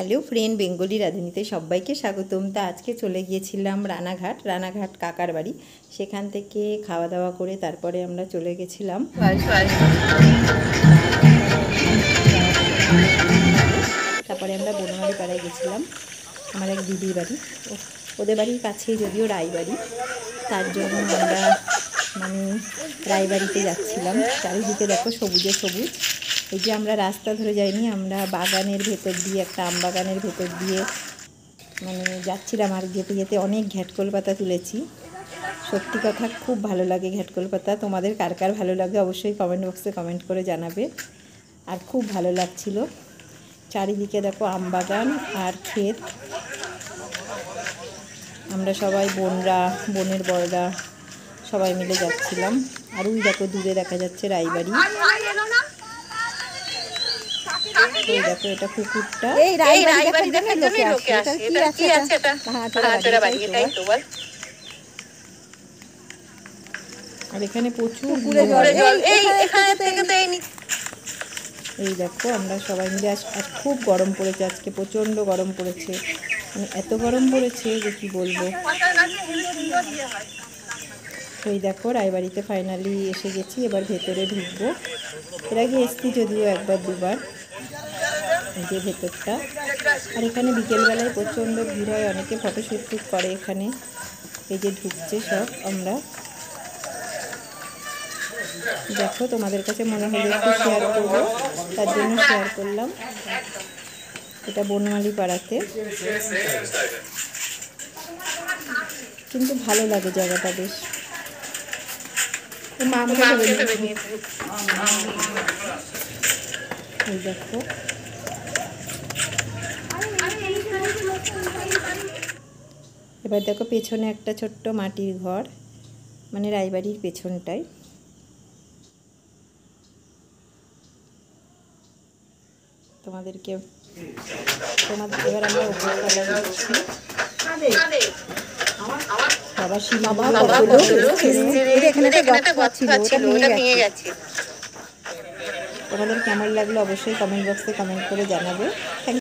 Hello friend, Bengali রাঁধুনিতে সবাইকে স্বাগতম। তা আজকে চলে গিয়েছিলাম রানাঘাট কাকার বাড়ি। সেখান থেকে খাওয়া দাওয়া করে তারপরে আমরা চলে গেছিলাম তারপরে আমরা বনমালী পাড়ায় গেছিলাম, আমার এক দিদির বাড়ি। ওদের বাড়ির কাছেই যদিও রায়বাড়ি, তার জন্য আমরা রায়বাড়িতে যাচ্ছিলাম। চারিদিকে দেখো সবুজে সবুজ। এই যে আমরা রাস্তা ধরে যাইনি, আমরা বাগানের ভেতর দিয়ে, একটা আম বাগানের ভেতর দিয়ে যাচ্ছিলাম। আর যেতে যেতে অনেক ঘ্যাটকল পাতা তুলেছি। সত্যি কথা খুব ভালো লাগে ঘ্যাটকল পাতা। তোমাদের কার কার ভালো লাগে অবশ্যই কমেন্ট বক্সে কমেন্ট করে জানাবে। আর খুব ভালো লাগছিল। চারিদিকে দেখো আম বাগান আর ক্ষেত। আমরা সবাই বোনের বড়রা সবাই মিলে যাচ্ছিলাম। আর ওই দেখো দূরে দেখা যাচ্ছে রায়বাড়ি। এই দেখো এটা পুকুরটা। আর এখানে প্রচুর এই দেখো আমরা সবাই মিলে আর খুব গরম পড়েছে আজকে, প্রচন্ড গরম পড়েছে। এত গরম পড়েছে যে কি বলবো। এই দেখো রায়বাড়িতে ফাইনালি এসে গেছি, এবার ভেতরে ঢুকবো। এর আগে এসছি যদিও একবার দুবার। এই যে ভেতরটা। আর এখানে বিকেলবেলায় প্রচণ্ড ভিড় হয়, অনেকে ফটোশ্যুট করে এখানে। এই যে ঢুকছে সব। আমরা দেখো তোমাদের কাছে মনে হলো একটু শেয়ার করবো, তার জন্য শেয়ার করলাম। এটা বনমালী পাড়াতে, কিন্তু ভালো লাগে জায়গাটা বেশ। এই দেখো এবার দেখো পেছনে একটা ছোট্ট মাটির ঘর, রায়বাড়ির পেছনটায়। তোমাদের এবার আমরা উপরতলা যাচ্ছি। তোমাদের কেমন লাগলো অবশ্যই কমেন্ট বক্সে কমেন্ট করে জানাবে।